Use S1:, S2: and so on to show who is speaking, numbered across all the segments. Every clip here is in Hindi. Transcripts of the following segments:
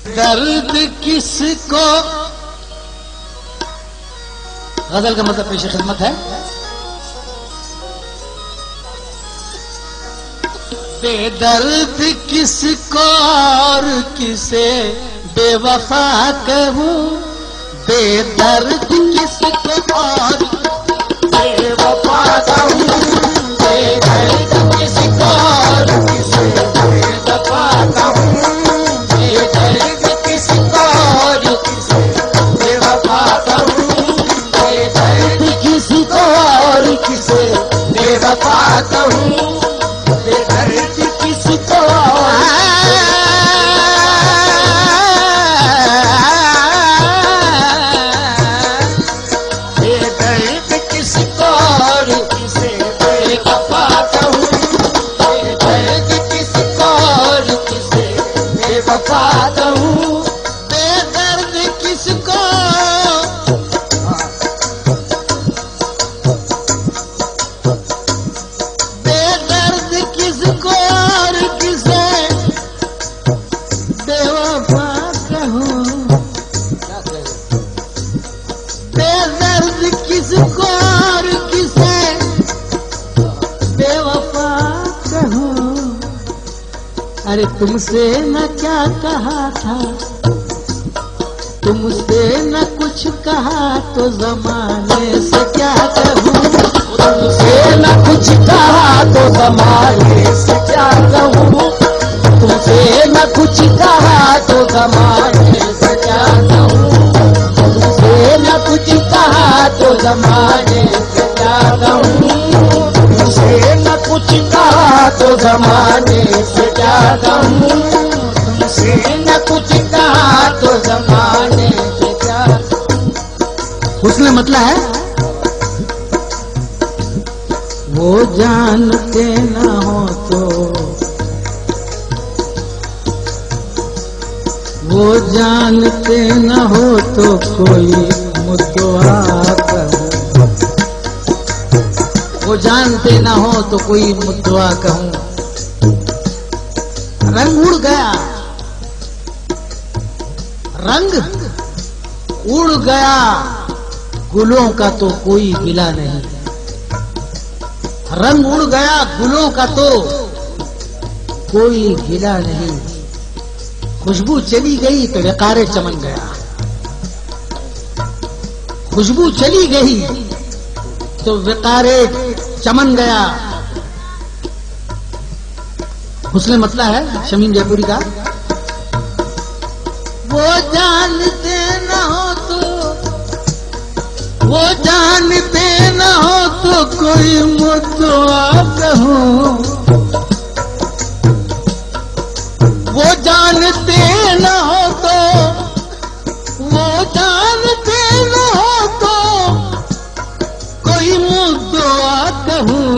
S1: दर्द किसको, गजल का मतलब पेश खिदमत है। बेदर्द किसको और किसे बेवफा कहूँ, बेदर्द किसको और बेवफा कहूँ, बेदर्द किसको और किसे बेवफा कहूँ, बेदर्द किसको और किसे बेवफा कहूँ, बेदर्द किसको और किसे बेवफा कहूँ, बेदर्द किसको बेदर्द किसको और किसे बेवफा कहूँ, बेदर्द किसको और किसे बेवफा कहूँ, बेदर्द किसको बेदर्द किसको और किसे बेवफा कहूँ, बेदर्द किसको और किसे बेवफा कहूँ। अरे तुमसे न क्या कहा था, तुमसे न कुछ कहा तो जमाने से क्या कहूँ, तुमसे न कुछ कहा तो जमाने से क्या कहूँ, तुमसे न कुछ कहा तो जमाने से क्या कहूँ, तुमसे न कुछ कहा तो जमाने से क्या कहूँ, तुमसे न कुछ कहा तो जमाने से क्या कहूँ, तुमसे न कुछ कहा तो जमाने से क्या। उसने मतलब है वो जानते न हो तो, वो जानते न हो तो कोई मुद्दुआ कहूँ, वो जानते न हो तो कोई मुद्दुआ कहूँ। रंग उड़ गया, रंग उड़ गया गुलों का तो कोई गिला नहीं, रंग उड़ गया गुलों का तो कोई गिला नहीं, खुशबू चली गई तो वकारे चमन गया, खुशबू चली गई तो वकारे चमन गया। उसने मतलब है शमीम जयपुरी का, वो जानते न हो तो, वो जानते न हो तो कोई मुद्दुआ कहूँ, वो जानते न हो तो, वो जानते न हो तो कोई मुद्दुआ कहूँ।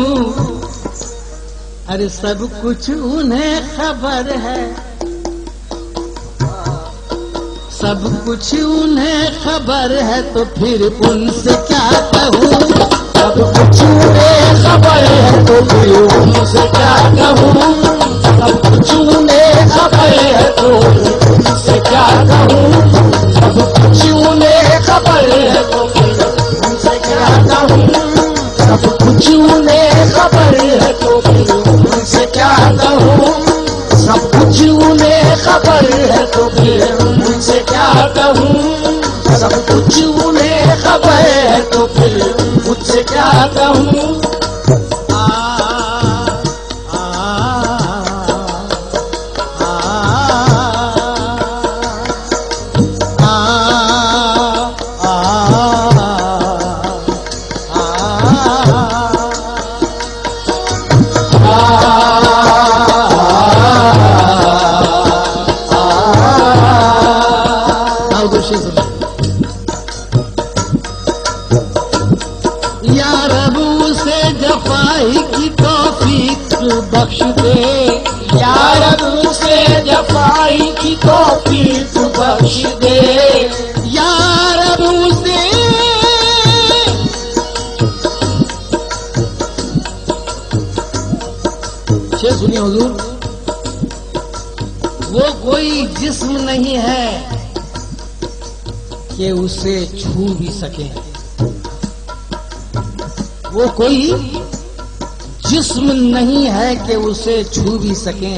S1: अरे सब कुछ उन्हें खबर है, सब कुछ उन्हें खबर है तो फिर उनसे क्या कहूँ, सब कुछ उन्हें खबर है तो फिर उनसे क्या कहूँ, सब कुछ उन्हें खबर है तो उनसे क्या कहूँ, सब कुछ उन्हें खबर है तो फिर उनसे क्या कहूँ, सब कुछ उन्हें खबर है तो फिर उनसे क्या कहूँ, सब कुछ उन्हें खबर है तो फिर उनसे क्या कहूँ, सब कुछ उन्हें खबर है तो फिर मुझसे क्या कहूँ। या रब उसे जफाई की तौफीक बख्श दे, या रब उसे जफाई की तौफीक बख्श दे, या रब उसे शेर सुनिए हुजूर, वो कोई कोई जिस्म नहीं है कि उसे छू भी सके। वो कोई जिस्म नहीं है कि उसे छू भी सके।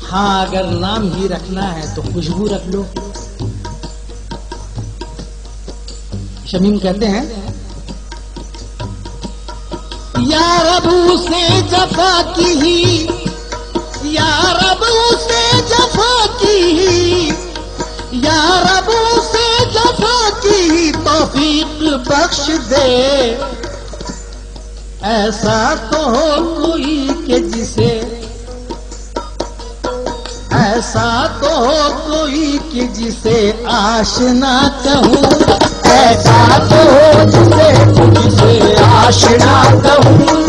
S1: हाँ, अगर नाम ही रखना है तो खुशबू रख लो। शमीम कहते हैं, या रब उसे जफा की ही, या रब उसे जफा की ही, या रब उसे जफा की ही तौफीक बख्श दे। ऐसा तो हो कोई के जिसे, ऐसा तो हो कोई कि जिसे आशना कहूँ। ऐसा तो हो जिसे आशना कहूँ।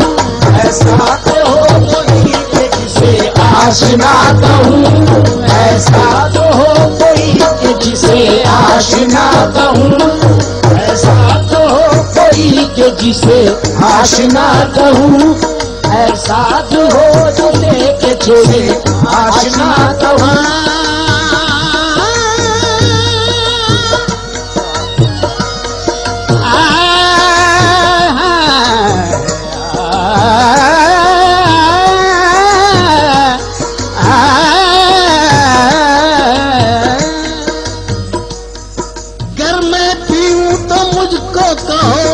S1: ऐसा तो हो कोई कि जिसे आशना कहूँ। ऐसा तो हो कोई कि जिसे आशना कहूँ। ऐसा तो हो कोई कि जिसे आशना कहूँ। ऐसा तो हो जिसे आशना कहूँ। गर मैं पीऊं तो मुझको कहो,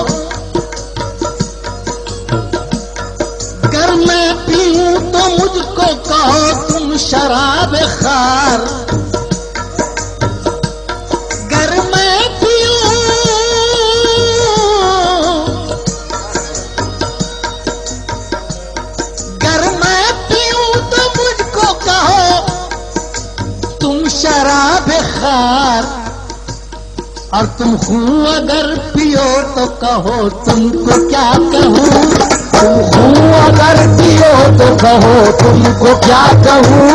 S1: गर मैं पीऊं तो मुझको कहो तुम शराब खार। गर मैं पीऊं, गर मैं पीऊं तो मुझको कहो तुम शराब खार। और तुम खून अगर पियो तो कहो तुमको क्या कहूँ। तुम खून अगर पियो तो कहो तुमको क्या कहूँ।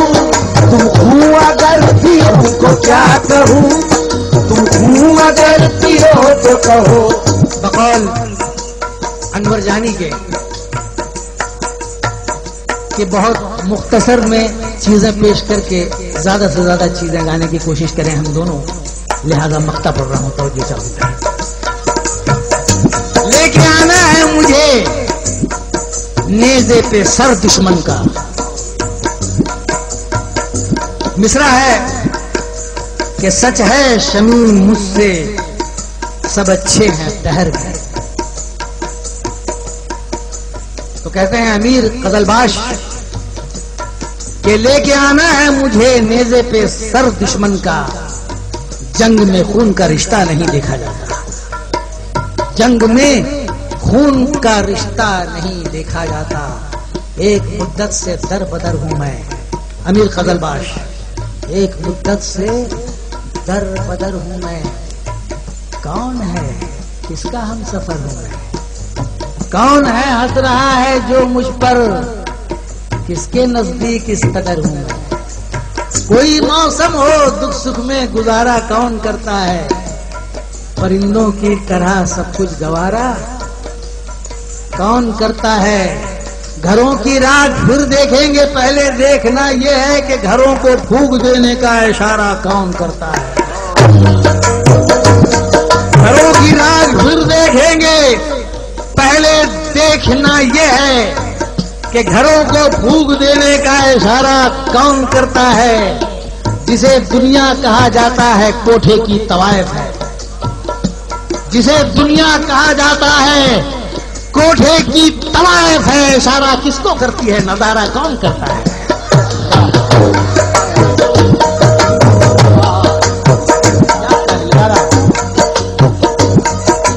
S1: तुम खून अगर पियो तो क्या कहूँ। तुम खून अगर पियो तो कहो। बकौल अनवर जानी के बहुत मुख्तसर में चीजें पेश करके ज्यादा से ज्यादा चीजें गाने की कोशिश करें हम दोनों, लिहाजा मख्ता पढ़ रहा हूं। तो ये चाहता है, लेके आना है मुझे नेज़े पे सर दुश्मन का। मिसरा है कि सच है शमीम मुझसे सब अच्छे हैं दहर में। तो कहते हैं अमीर कदलबाश के लेके आना है मुझे नेज़े पे सर दुश्मन का। जंग में खून का रिश्ता नहीं देखा जाता। जंग में खून का रिश्ता नहीं देखा जाता। एक मुद्दत से दर बदर हूं मैं। अमीर कदलबाश, एक मुद्दत से दर बदर हूं मैं। कौन है किसका हम सफर हूं मैं। कौन है हंस रहा है जो मुझ पर, किसके नजदीक इस कदर हूं मैं। कोई मौसम हो दुख सुख में गुजारा कौन करता है। परिंदों की तरह सब कुछ गवारा कौन करता है। घरों की रात फिर देखेंगे, पहले देखना यह है कि घरों को फूंक देने का इशारा कौन करता है। घरों की रात फिर देखेंगे, पहले देखना यह है कि घरों को फूंक देने का इशारा कौन करता है। जिसे दुनिया कहा जाता है कोठे की तवायफ है। जिसे दुनिया कहा जाता है कोठे की तवायफ है। इशारा किसको करती है, नजारा कौन करता है।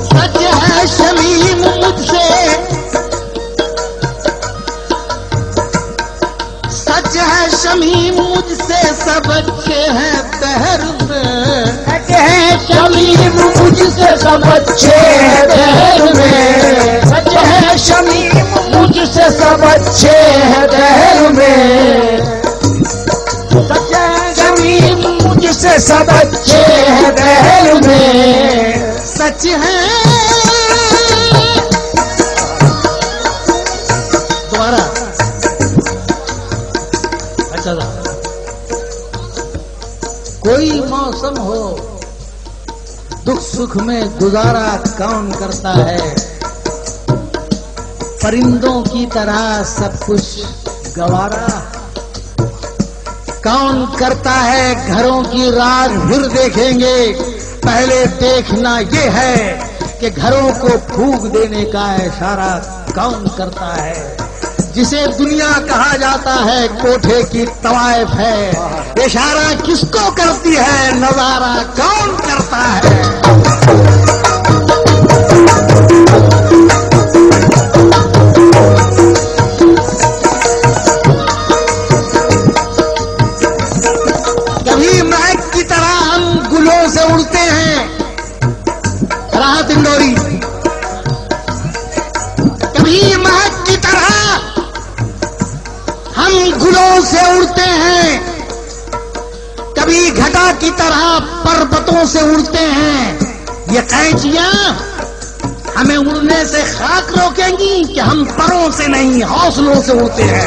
S1: सच है शमीम मुझसे, सच है शमीम मुझसे सब अच्छे हैं दहर में। सच है शमीम मुझसे सब अच्छे हैं दहर में। सच है शमीम मुझसे सब अच्छे हैं दहर में। सच है शमीम मुझसे सब अच्छे हैं दहर में। सच है। दोबारा अच्छा कोई मौसम हो, दुख सुख में गुजारा कौन करता है। परिंदों की तरह सब कुछ गवारा कौन करता है। घरों की राज फिर देखेंगे, पहले देखना ये है कि घरों को फूंक देने का इशारा कौन करता है। जिसे दुनिया कहा जाता है कोठे की तवाइफ है, इशारा किसको करती है, नजारा कौन करता है। कभी महक की तरह हम गुलों से उड़ते हैं, राहत इंदौरी। कभी महक की तरह हम गुलों से उड़ते हैं, कभी घटा की तरह पर्वतों से उड़ते हैं। ये कैंचियां हमें उड़ने से खाक रोकेंगी कि हम परों से नहीं हौसलों से उड़ते हैं।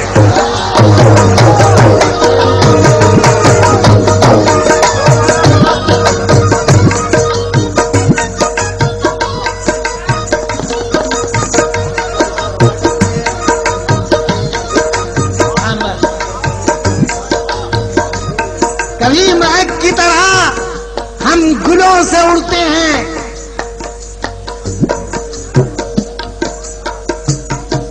S1: कभी महक की तरह हम गुलों से उड़ते हैं,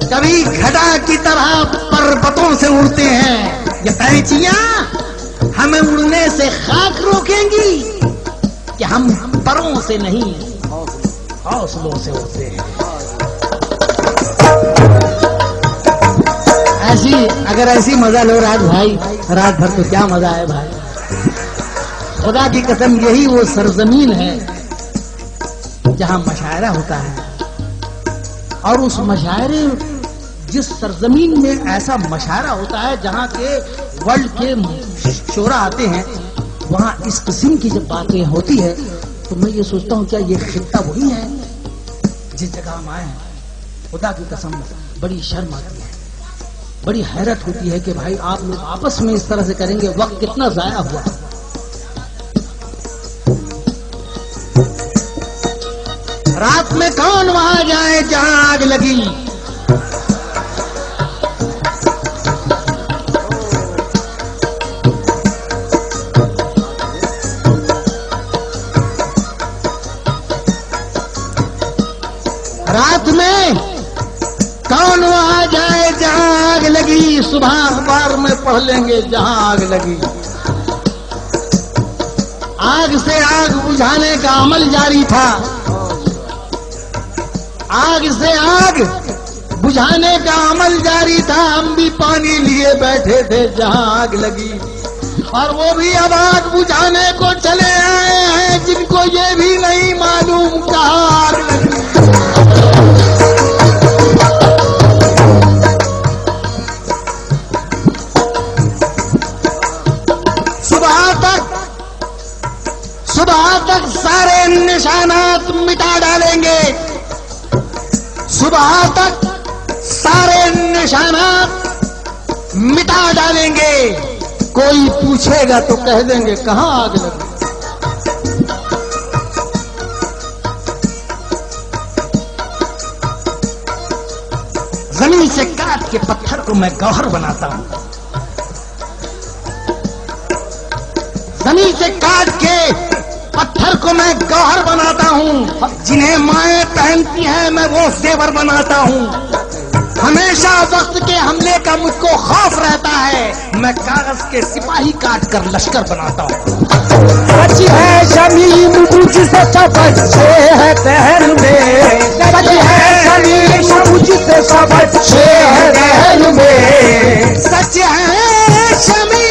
S1: कभी घटा की तरह पर्वतों से उड़ते हैं। ये कैंचियां हमें उड़ने से खाक रोकेंगी कि हम परों से नहीं हौसलों से उड़ते हैं। अगर ऐसी मजा लो राज भाई, रात भर तो क्या मजा है भाई। खुदा की कसम यही वो सरजमीन है जहां मशायरा होता है। और उस मशायरे, जिस सरजमीन में ऐसा मशायरा होता है जहां के वर्ल्ड के शोरा आते हैं, वहां इस किस्म की जब बातें होती है तो मैं ये सोचता हूं क्या ये खित्ता वही है जिस जगह हम आए हैं। खुदा की कसम बड़ी शर्म आती है, बड़ी हैरत होती है कि भाई आप लोग आपस में इस तरह से करेंगे, वक्त कितना जाया हुआ। रात में कौन वहां जाए जहां आग लगी। रात में कौन वहां जाए जहां आग लगी। सुबह अखबार में पढ़ लेंगे जहां आग लगी। आग से आग बुझाने का अमल जारी था, आग से आग बुझाने का अमल जारी था। हम भी पानी लिए बैठे थे जहां आग लगी, और वो भी अब आग बुझाने को चले आए हैं जिनको ये भी नहीं मालूम कहां आग लगी। सुबह तक सारे निशानात मिटा डालेंगे, सुबह तक सारे निशानात मिटा डालेंगे। कोई पूछेगा तो कह देंगे कहां आग लगी। जमीन से काट के पत्थर को मैं गौहर बनाता हूं, जमीन से काट के पत्थर को मैं गौहर बनाता हूं। जिन्हें माएं पहनती हैं मैं वो जेवर बनाता हूं। हमेशा वक्त के हमले का मुझको खौफ रहता है, मैं कागज के सिपाही काट कर लश्कर बनाता हूं।
S2: सच है शमीम मुझसे सब अच्छे है पहल में, सच है शमीम मुझसे सब अच्छे है पहल में,
S1: सच है शमीम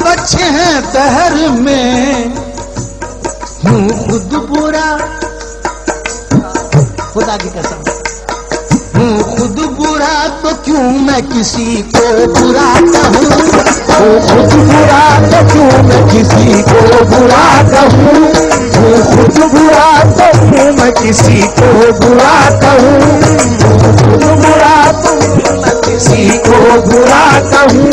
S1: अच्छे हैं दहर में, हूँ खुद बुरा, खुदा की कसम हूँ खुद बुरा तो क्यों मैं किसी को बुरा कहूँ,
S2: हूँ खुद बुरा तो किसी को बुरा कहूँ, वो खुद बुरा तो हूँ मैं किसी को बुरा कहूँ, खुद बुरा तो मैं किसी को बुरा कहूँ,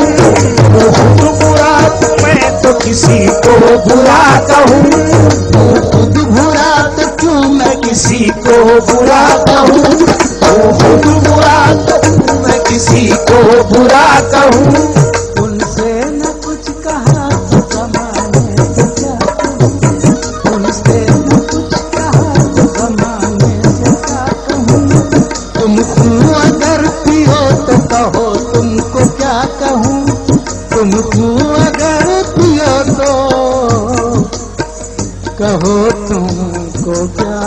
S2: वो खुद बुरा तो मैं तो किसी को बुरा कहूँ,
S1: वो खुद बुरा तो क्यों मैं
S2: किसी को बुरा कहूँ, वो खुद बुरा तो मैं किसी को बुरा कहूँ।
S1: उनसे न कुछ कहा तो जमाने से क्या कहूँ, उनसे न कुछ कहा तो जमाने से क्या कहूँ। तुम खूं अगर पियो तो कहो तुमको क्या कहूँ, तुम खूं अगर पियो तो कहो तुमको क्या